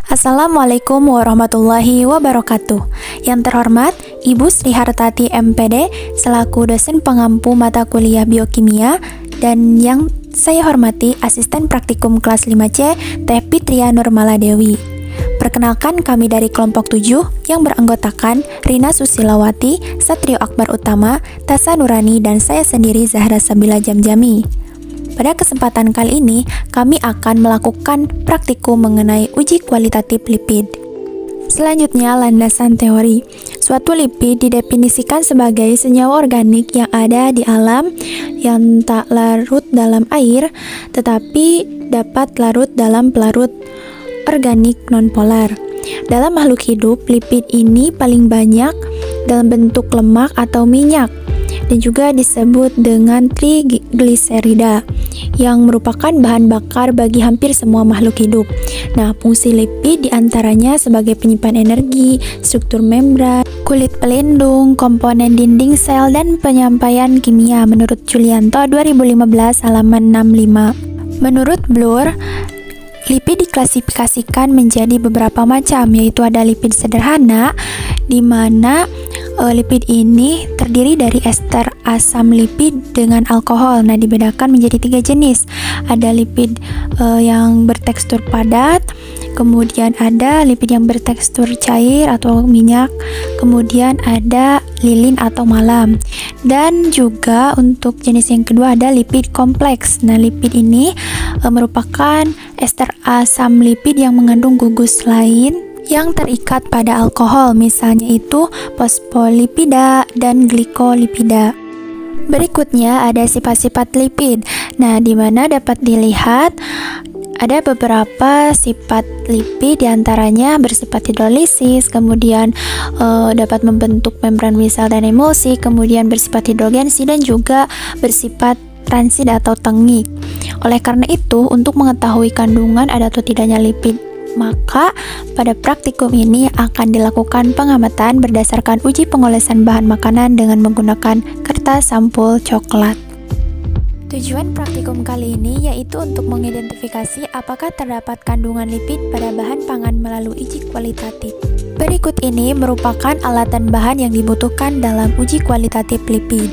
Assalamualaikum warahmatullahi wabarakatuh. Yang terhormat, Ibu Sri Hartati MPD selaku dosen pengampu mata kuliah biokimia, dan yang saya hormati Asisten Praktikum kelas 5C Teh Fitria Nurmala Dewi. Perkenalkan, kami dari kelompok 7 yang beranggotakan Rina Susilawati, Satrio Akbar Utama, Tasa Nurani, dan saya sendiri Zahra Sabila Jamjami. Pada kesempatan kali ini, kami akan melakukan praktikum mengenai uji kualitatif lipid. Selanjutnya, landasan teori. Suatu lipid didefinisikan sebagai senyawa organik yang ada di alam yang tak larut dalam air, tetapi dapat larut dalam pelarut organik nonpolar. Dalam makhluk hidup, lipid ini paling banyak dalam bentuk lemak atau minyak, dan juga disebut dengan trigliserida, yang merupakan bahan bakar bagi hampir semua makhluk hidup. Nah, fungsi lipid diantaranya sebagai penyimpan energi, struktur membran, kulit pelindung, komponen dinding sel, dan penyampaian kimia menurut Julianto 2015 halaman 65. Menurut Bloor, lipid diklasifikasikan menjadi beberapa macam, yaitu ada lipid sederhana, di mana lipid ini terdiri dari ester asam lipid dengan alkohol. Nah, dibedakan menjadi 3 jenis. Ada lipid yang bertekstur padat, kemudian ada lipid yang bertekstur cair atau minyak, kemudian ada lilin atau malam. Dan juga untuk jenis yang kedua ada lipid kompleks. Nah, lipid ini merupakan ester asam lipid yang mengandung gugus lain yang terikat pada alkohol, misalnya itu fosfolipida dan glikolipida. Berikutnya ada sifat-sifat lipid. Nah, di mana dapat dilihat ada beberapa sifat lipid, diantaranya bersifat hidrolisis, kemudian dapat membentuk membran misel dan emulsi, kemudian bersifat hidrogensi, dan juga bersifat transit atau tengik. Oleh karena itu, untuk mengetahui kandungan ada atau tidaknya lipid, maka pada praktikum ini akan dilakukan pengamatan berdasarkan uji pengolesan bahan makanan dengan menggunakan kertas sampul coklat. Tujuan praktikum kali ini yaitu untuk mengidentifikasi apakah terdapat kandungan lipid pada bahan pangan melalui uji kualitatif. Berikut ini merupakan alat dan bahan yang dibutuhkan dalam uji kualitatif lipid.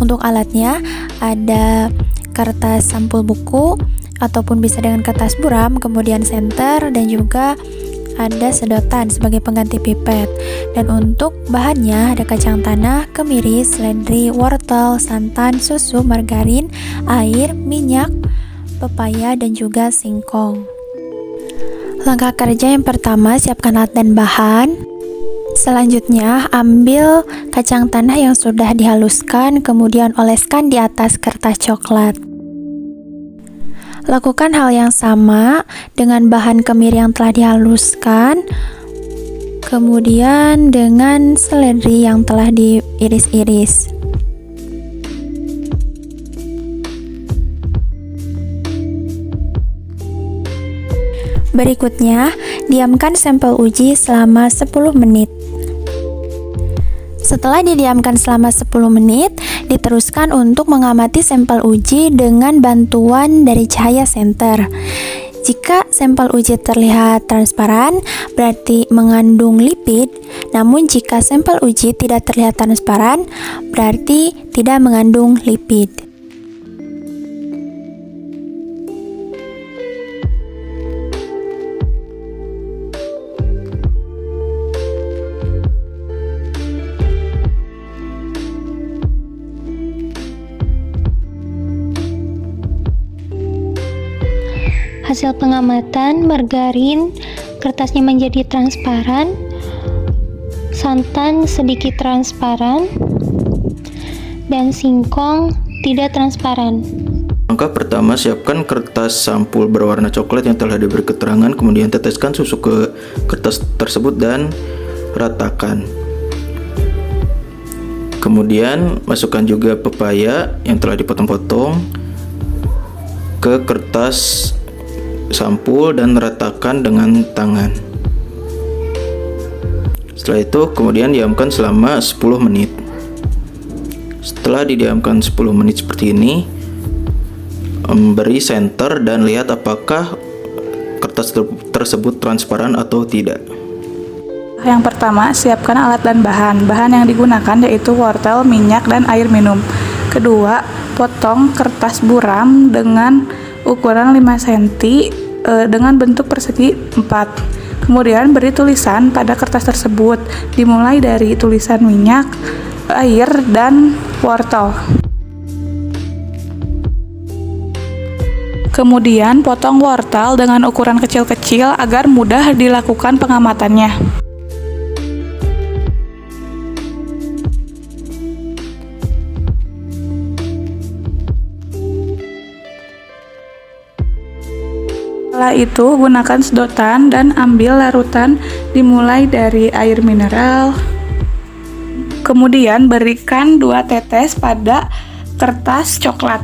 Untuk alatnya ada kertas sampul buku, ataupun bisa dengan kertas buram, kemudian senter, dan juga ada sedotan sebagai pengganti pipet. Dan untuk bahannya ada kacang tanah, kemiri, seledri, wortel, santan, susu, margarin, air, minyak, pepaya, dan juga singkong. Langkah kerja yang pertama, siapkan alat dan bahan. Selanjutnya, ambil kacang tanah yang sudah dihaluskan, kemudian oleskan di atas kertas coklat. Lakukan hal yang sama dengan bahan kemiri yang telah dihaluskan, kemudian dengan seledri yang telah diiris-iris. Berikutnya, diamkan sampel uji selama 10 menit. Setelah didiamkan selama 10 menit, diteruskan untuk mengamati sampel uji dengan bantuan dari cahaya senter. Jika sampel uji terlihat transparan, berarti mengandung lipid. Namun jika sampel uji tidak terlihat transparan, berarti tidak mengandung lipid. Hasil pengamatan, margarin kertasnya menjadi transparan, santan sedikit transparan, dan singkong tidak transparan. Langkah pertama, siapkan kertas sampul berwarna coklat yang telah diberi keterangan, kemudian teteskan susu ke kertas tersebut dan ratakan. Kemudian masukkan juga pepaya yang telah dipotong-potong ke kertas sampul dan ratakan dengan tangan. Setelah itu kemudian diamkan selama 10 menit. Setelah didiamkan 10 menit seperti ini, beri senter dan lihat apakah kertas tersebut transparan atau tidak? Yang pertama, siapkan alat dan bahan. Bahan yang digunakan yaitu wortel, minyak, dan air minum. Kedua, potong kertas buram dengan ukuran 5 cm dengan bentuk persegi 4. Kemudian beri tulisan pada kertas tersebut, dimulai dari tulisan minyak, air, dan wortel. Kemudian potong wortel dengan ukuran kecil-kecil agar mudah dilakukan pengamatannya. Setelah itu, gunakan sedotan dan ambil larutan dimulai dari air mineral. Kemudian berikan 2 tetes pada kertas coklat.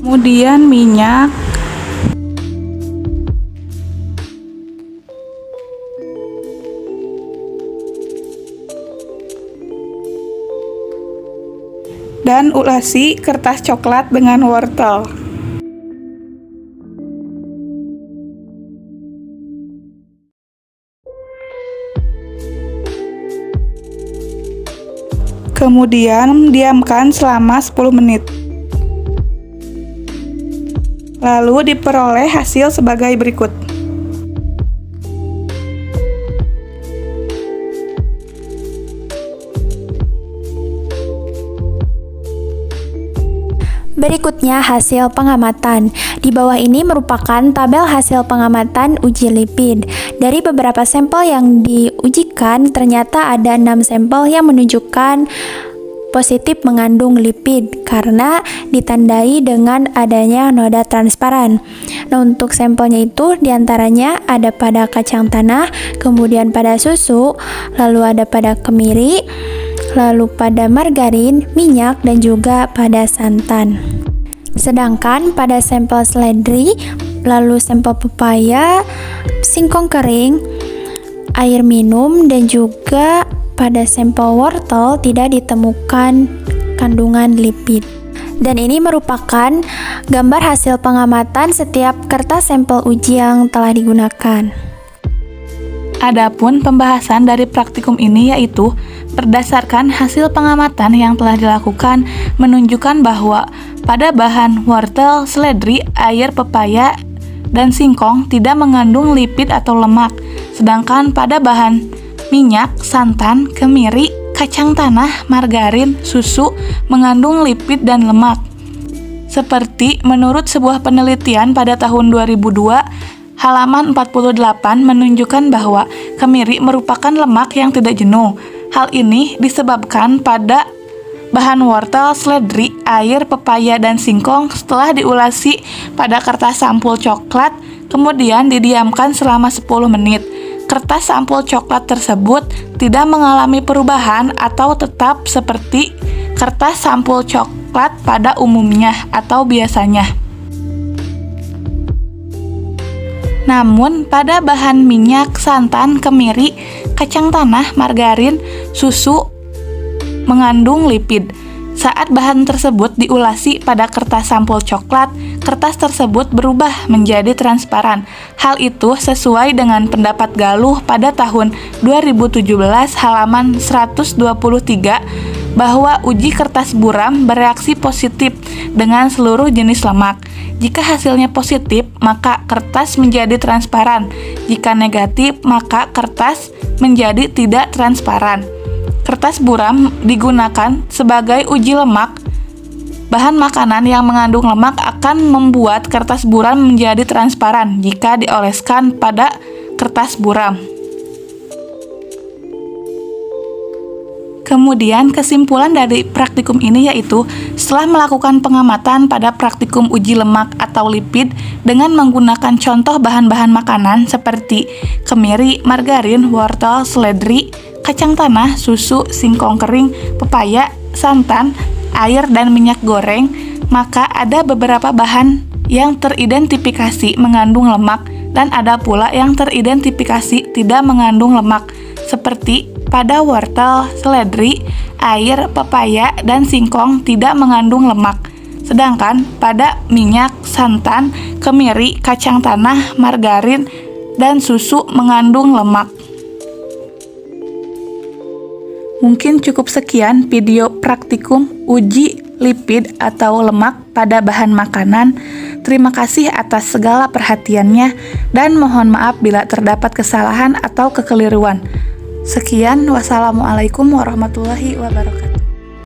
Kemudian minyak. Dan ulasi kertas coklat dengan wortel. Kemudian diamkan selama 10 menit. Lalu diperoleh hasil sebagai berikut. Berikutnya hasil pengamatan. Di bawah ini merupakan tabel hasil pengamatan uji lipid. Dari beberapa sampel yang diujikan, ternyata ada 6 sampel yang menunjukkan positif mengandung lipid karena ditandai dengan adanya noda transparan. Nah, untuk sampelnya itu diantaranya ada pada kacang tanah, kemudian pada susu, lalu ada pada kemiri, lalu pada margarin, minyak, dan juga pada santan. Sedangkan pada sampel seledri, lalu sampel pepaya, singkong kering, air minum, dan juga pada sampel wortel tidak ditemukan kandungan lipid. Dan ini merupakan gambar hasil pengamatan setiap kertas sampel uji yang telah digunakan. Adapun pembahasan dari praktikum ini yaitu berdasarkan hasil pengamatan yang telah dilakukan menunjukkan bahwa pada bahan wortel, seledri, air, pepaya, dan singkong tidak mengandung lipid atau lemak, sedangkan pada bahan minyak, santan, kemiri, kacang tanah, margarin, susu mengandung lipid dan lemak. Seperti menurut sebuah penelitian pada tahun 2002, halaman 48 menunjukkan bahwa kemiri merupakan lemak yang tidak jenuh. Hal ini disebabkan pada bahan wortel, seledri, air, pepaya, dan singkong setelah diulasi pada kertas sampul coklat, kemudian didiamkan selama 10 menit. Kertas sampul coklat tersebut tidak mengalami perubahan atau tetap seperti kertas sampul coklat pada umumnya atau biasanya. Namun, pada bahan minyak, santan, kemiri, kacang tanah, margarin, susu mengandung lipid. Saat bahan tersebut diulasi pada kertas sampul coklat, kertas tersebut berubah menjadi transparan. Hal itu sesuai dengan pendapat Galuh pada tahun 2017 halaman 123 bahwa uji kertas buram bereaksi positif dengan seluruh jenis lemak. Jika hasilnya positif, maka kertas menjadi transparan. Jika negatif, maka kertas menjadi tidak transparan. Kertas buram digunakan sebagai uji lemak. Bahan makanan yang mengandung lemak akan membuat kertas buram menjadi transparan jika dioleskan pada kertas buram. Kemudian kesimpulan dari praktikum ini yaitu setelah melakukan pengamatan pada praktikum uji lemak atau lipid dengan menggunakan contoh bahan-bahan makanan seperti kemiri, margarin, wortel, seledri, kacang tanah, susu, singkong kering, pepaya, santan, air, dan minyak goreng, maka ada beberapa bahan yang teridentifikasi mengandung lemak dan ada pula yang teridentifikasi tidak mengandung lemak seperti pada wortel, seledri, air, pepaya, dan singkong tidak mengandung lemak. Sedangkan pada minyak, santan, kemiri, kacang tanah, margarin, dan susu mengandung lemak. Mungkin cukup sekian video praktikum uji lipid atau lemak pada bahan makanan. Terima kasih atas segala perhatiannya dan mohon maaf bila terdapat kesalahan atau kekeliruan. Sekian, wassalamualaikum warahmatullahi wabarakatuh.